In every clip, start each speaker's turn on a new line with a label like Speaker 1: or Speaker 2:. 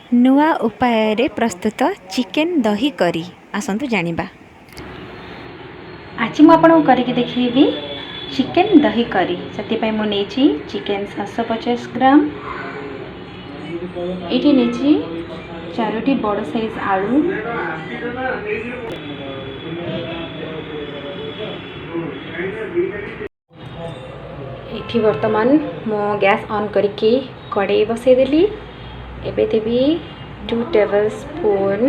Speaker 1: नुआ उपाय रे प्रस्तुत चिकेन दही करी आसतु जानिबा। आज मुझे करके देखी चिकेन दही करी से मुझे चिकेन 750 ग्राम ये नहीं 4टी बड़ साइज आलू ये वर्तमान मो गैस ऑन करके कड़े बसईदेली एबे देवी 2 टेबल स्पून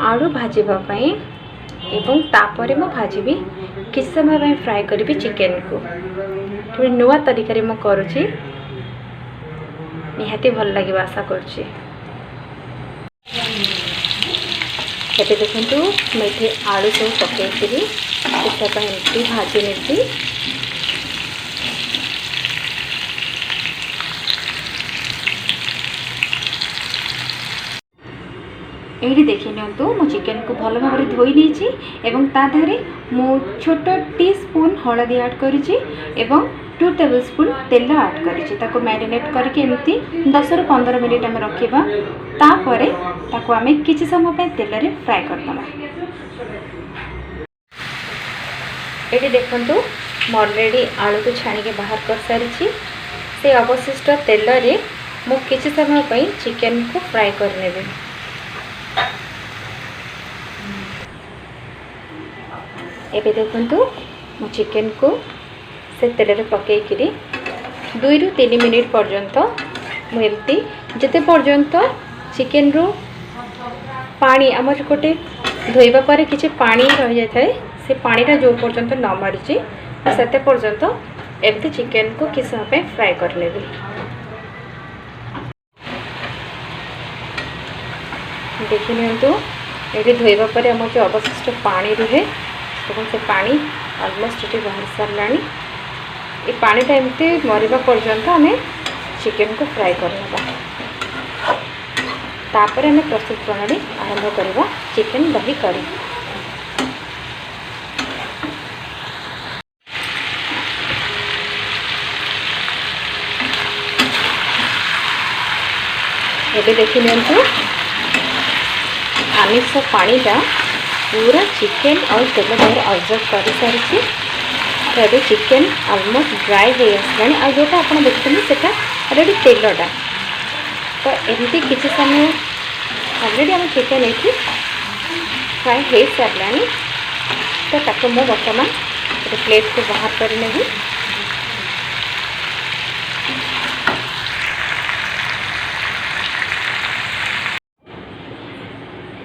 Speaker 1: आलू भाजवाई एवं तापर मो भाजी किस समय फ्राए करी चिकेन को थोड़ी नुआ तरीका मो करुच्ची निहाती भल लगे आशा करुच्ची। ये देखु मुझे आलू सब पकईकरी एमती भाजी नेती ये देखी नियंतु मो चिकेन को भल भाव में धोई नहीं एवं ताधरे मो छोट टी स्पून हलदी ऐड करिछि एवं 2 टेबल स्पून तेल ऐड करिछि ताको मैरिनेट करके एमती 10 ରୁ 15 मिनिट आम रखिबा तापरे ताको आमे किछि समय पे तेल रे फ्राई करदमा। ये देखंतु मो ऑलरेडी आलू को छाणी के बाहर कर सारिछि से अवशिष्ट तेल रे मो किछि समय पे चिकेन को फ्राई कर नेबे। एबे देखंतु मो चिकेन को से तेल रे पकईकरी 2 ରୁ 3 मिनिट पर्यंत मुझे जिते पर्यंत चिकेन रू पानी आम गोटे धोइबा पर किछि पानी रह जाए से पानीटा जो पर्यंत न मरीची से पर्यंत एमती चिकेन को किस समय फ्राए कर लेबी। देखि नियंतु ये धोइबा पर आम जो अवशिष्ट पानी रुहे से पानी ऑलमोस्ट ये बाहर सारा ये पानीटा एमती मरिबा पर्यंत आम चिकेन को फ्राए करना तापर आम प्रस्तुत प्रणाली आरंभ करवा चिकेन दही करी। ये देखि नियंतु आमिष पानीटा पूरा चिकेन और तेल देहर अब्जर्व कर सारी तो चिकेन ऑलमोस्ट ड्राई हो आसलानी आ जोटा आप देखते सेटा ऑलरेडी तेलटा तो एमती किसी समय ऑलरेडी आम चिकेन ये फ्राए हो सारा तो ताको मो बर्तमान गोटे प्लेट को बाहर कर नेबी।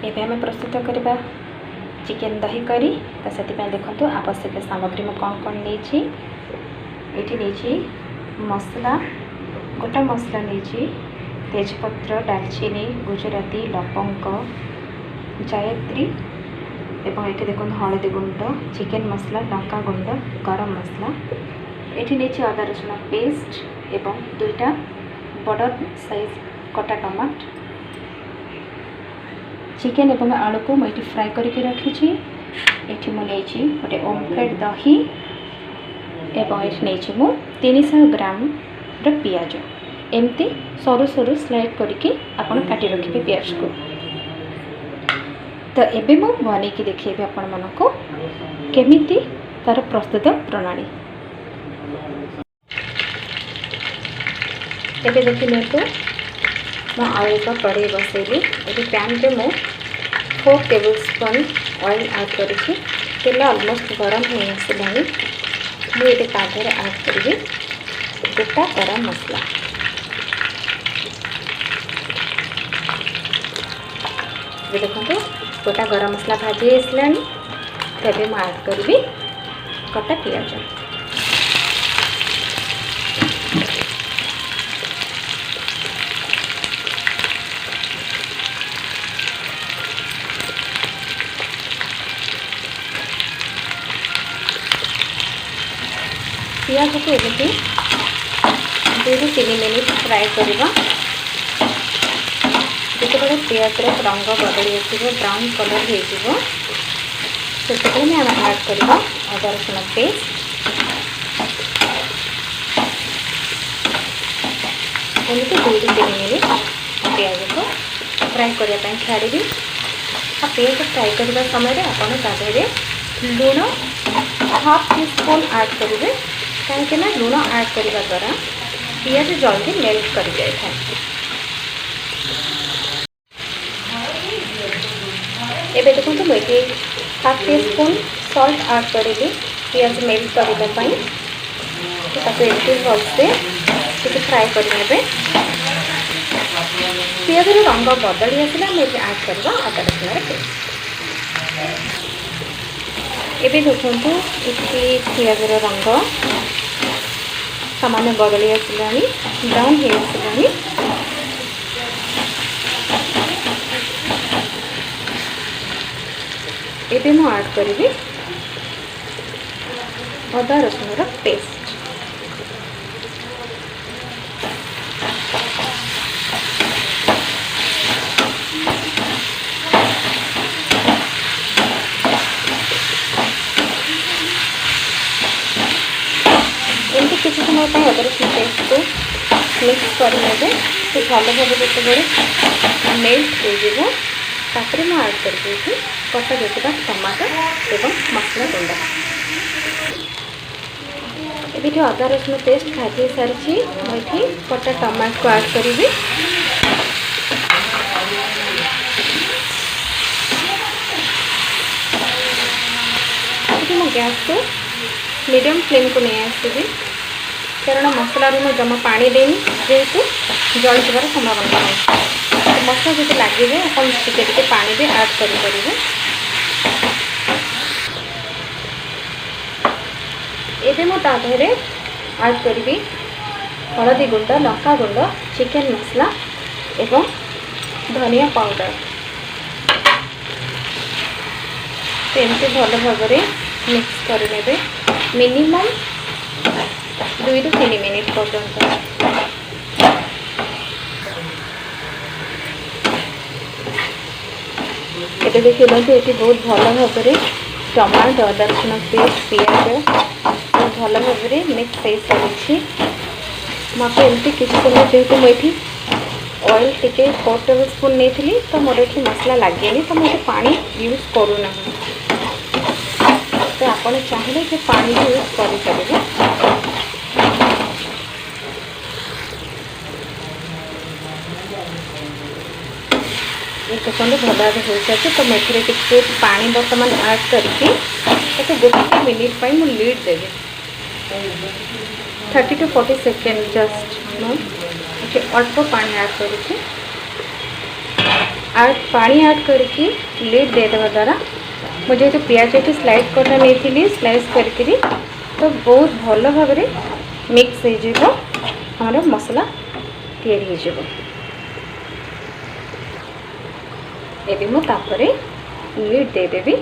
Speaker 1: एबे आम प्रस्तुत करवा चिकेन दही करी तो से देखो आवश्यक सामग्री में कौन कौन नहीं ये मसला गोटा मसला नहीं तेजपत्र डालचीनी गुजराती लवंग जायत्री एवं ये देखो हलदी गुंड चिकेन मसला लंका गुंड गरम मसला ये नहीं अदा रसुण पेस्ट एवं 2टा बड़ साइज कटा टमाट चिकेन एवं आलू को मुझे फ्राए करके रखी ये मुझे गोटे ओमफेड दही एवं ये नहीं मु 300 ग्राम पियाज एमती सरू सरू स्लाइड करके आपण काटी रखिए पियाज को। तो एबे मु बने की देखिए आपण मानको केमिति तार प्रस्तुत प्रणाली। एबे देखि तो मो आलू का कड़े बसैली ये पैन रे मो 4 टेबल स्पून ऑयल ऐड करी तेल ऑलमोस्ट गरम हो आसलानी मुझे ताधर ऐड करी गोटा गरम मसला देखो गोटा गरम मसला भाजी आसलानी तबे मैं ऐड करी कटा पियाज पियाज को एमती 2 ରୁ 3 मिनिट फ्राए करवा जिते पियाज रंग बदली आसो ब्राउन कलर हो आम ऐड करवा अदा रसुण पेस्ट एमती 2-3 मिनिट पियाज को फ्राए करने छाड़ी। पियाज फ्राए करने समय आपड़ तादेह लुण हाफ टी स्पून ऐड करेंगे कहीं लुण ऐड करने द्वारा पियाज जल्दी मेल्ट कर जाए। एबे देखो मुझे half tea spoon salt add करी पियाज मेल्ट करने एमती भलसे टी फ्राए करने। पियाज रंग बदली आसला ऐड करवा अदा रसुण पेस्ट। एबे देखो ये पियाज रंग सामान्य बदली आसला ब्राउन हो आसला। एबे मु ऐड करी अदा रसुण पेस्ट। एमती किसी समय अदा रसुण पेस्ट को मिक्स करने तो भल भाव जो मेल्ट हो तापर मैं ऐड कर कटा जाता टमाटो एवं मसला गुंड। ये जो अदा रसुण पेस्ट भाजी सारी मुझे कटा टमाटो को ऐड करी। मो गैस को मीडियम फ्लेम को नहीं आसवि कारण मसला मुझे जमा पानी देनी जेहेतु जल जबार संभावना नहीं। तो मसला जो लगे आप पानी भी ऐड करेंगे। एबे मो तादेह ऐड करी हलदी गुंड लंका गुंड चिकेन मसला एवं धनिया पाउडर। तो एमती भल भाव मिक्स करने मिनिमम 2-3 मिनिट पर्यंत। ये देखिए ये बहुत भल भाव टमाटो अदा रसुण पेस्ट पियाज बहुत भल भाव मिक्स हो सारी। मुझे एमती किसी समय जेहेतु मुझे ऑयल टिके 4 टेबल स्पून नहीं तो मोर ये मसला लगे तो मुझे पानी यूज करूना। तो आप चाहिए कि पानी यूज करेंगे। ये देखो भल भाव हो सारी। तो मुझे टे पानी बर्तमान ऐड करके गोटे मिनिट पर मुझे lead Devi 30 to 40 second just मुझे अल्प पानी ऐड कर पानी ऐड करके लीड देदेवा द्वारा मुझे जो पियाज ये स्लाइड करना नहीं स्लाइस करके तो बहुत भल भाव मिक्स हो हमारा मसला तैयारी हो। ये मुझे लीड देदेवी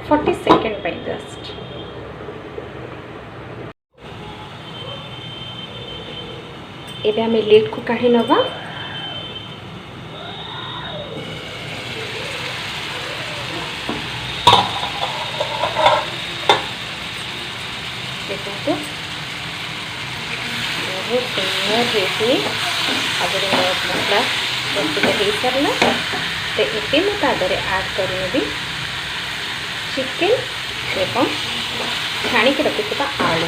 Speaker 1: 40 सेकेंड पर जस्ट। एबे आम लीड को काढ़ी नवा। देखो बहुत सुंदर है आगे मसला प्रस्तुत हो सारा। तो ये मुझे ऐड करनेबी चिकेन एवं छाणिक रखिथा आलू।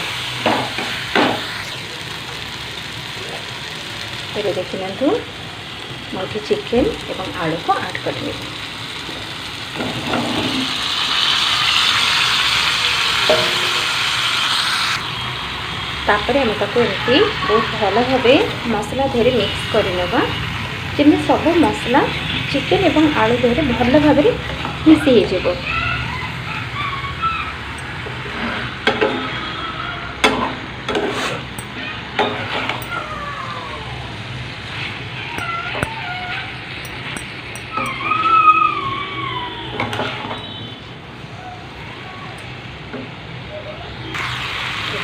Speaker 1: ये देखिए मुझे चिकेन एवं आलू को ऐड करने। तापर आम ताको एमती बहुत भल भाव मसला देहरे मिक्स करनेबा जमी सब मसला चिकेन एवं आलू देहरे भल भाव मिसी हो।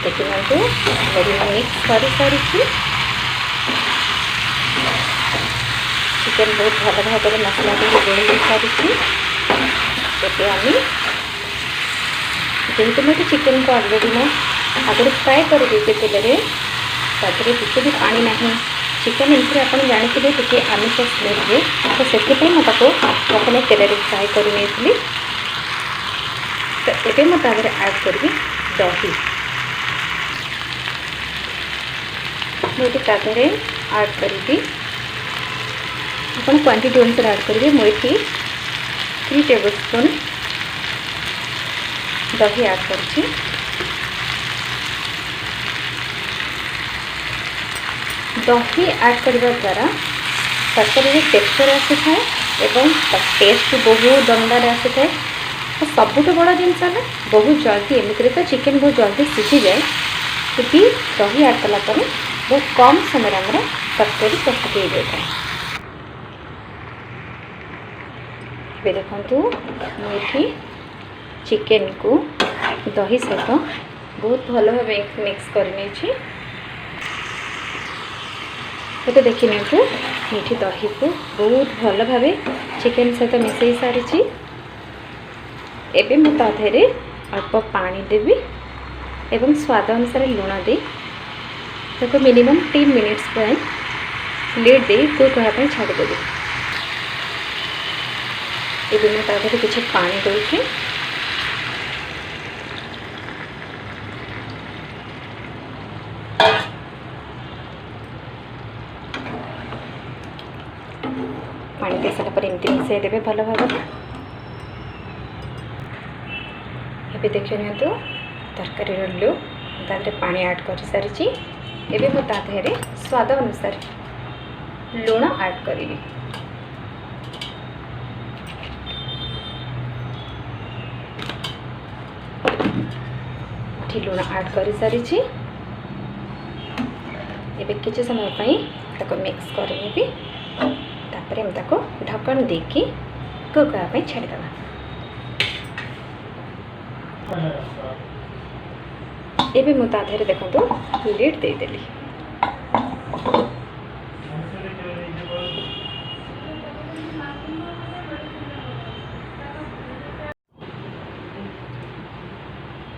Speaker 1: देखिए बढ़िया मिक्स कर सारी चिकेन बहुत भल भाव मसला गोल सारी। जेहेतु मुझे चिकेन को अलरेडी मैं आगे फ्राए कर तेल किसी भी पानी ना चिकेन एमती आप जानते टी आमिष स्मेल हुए तो से मुझे प्रथम तेल फ्राए कर तो ये मुझे आड करी दही मुझे ताधे आड करी आप क्वांटिटी अनुसार आड करेंगे मुझे 3 टेबल स्पून दही आड कर दही आड करने द्वारा तरकारी टेक्सचर आसी था एवं टेस्ट बहुत दमदार आसी था तो सबुठ बड़ा जिनस है बहुत जल्दी एमती तो चिकेन बहुत जल्दी सीझी जाए कि दही आड कला बहुत कम समय आम तरकारी प्रस्तुत हो जाए। ये देखो मुझे चिकेन को दही सहित बहुत भल भाव मिक्स कर तो देखी नीचे दही को बहुत भल भाव चिकेन सहित मिसई सारी एवं मुझे अल्प पानी देवी एवं स्वाद अनुसार लुण दे तो मिनिमम 3 मिनिट्स पर लीड दे कुक होगापी छाड़देवी। ये मुझे किसी पानी दूसरी पानी दे सारापर एमती मिसई देवे भल भाव। ये देखिए नियंतु तरकारी लु तादे पानी आड कर सारी एवं मु तादे स्वाद अनुसार लुण आड करी लुण आड कर सारी एवं किसी समय तक मिक्स करनेबी तापर ढक्कन देकी कुक होगापी छाड़देवा। एबे मु ताधे देखो लीड देदेली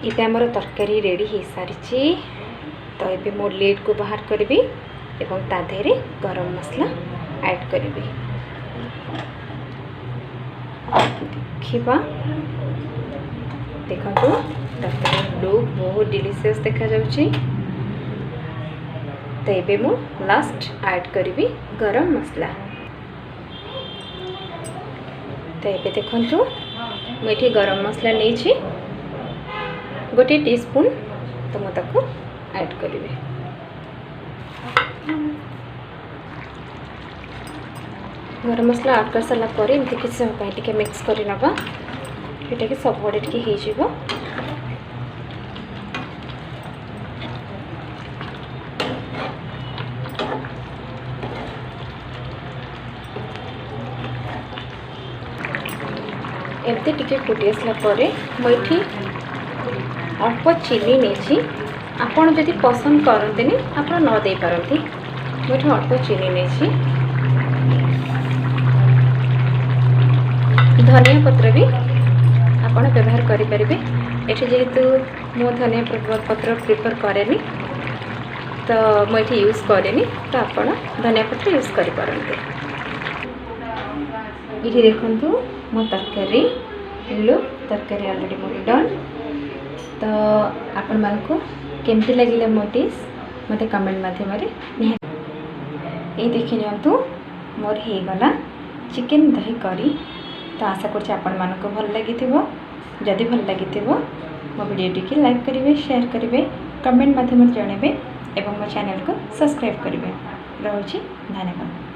Speaker 1: ये आमर तरकारी रेडी हो सारी तो ये मो लीड को बाहर करी एवं ताधे गरम मसला ऐड करी देखा देखो तरकारी लुक बहुत डिलीशियस देखा जाउची। तो ये मु लास्ट ऐड करी गरम मसला तो ये देखो मुझे गरम मसला नहीं गोटे टीस्पून तो मुझे ऐड करी गरम मसला ऐड कर सारा पर एमती किसी समय मिक्स कर नवा ये कि सब बड़े टी हो एमती टिके फुटी आसला मुझे अल्प चिनी नहीं आपड़ जदि पसंद करते आप न दे पारती मुझे अल्प चिनी नहीं धनिया पत्र भी आपण व्यवहार करें ये जेहेतु मो धनिया पत्र प्रिफर कैनि तो मुझे यूज कैनि तो आप धनिया पत्र यूज करें। ये देखो मो तरकारी तरकारी ऑलरेडी मोर डन तो आपण मानक केमती लगे मो डिश मत कमेंट माध्यम ये देखी नियंतु मोर हो गला चिकेन दही करी तो आशा करछि आपण मानक भल लगी जदि भल लगी मो वीडियो टी लाइक करेंगे शेयर करेंगे कमेंट माध्यम जनइबे एवं मो चैनल को सब्सक्राइब करेंगे। रहुछि धन्यवाद।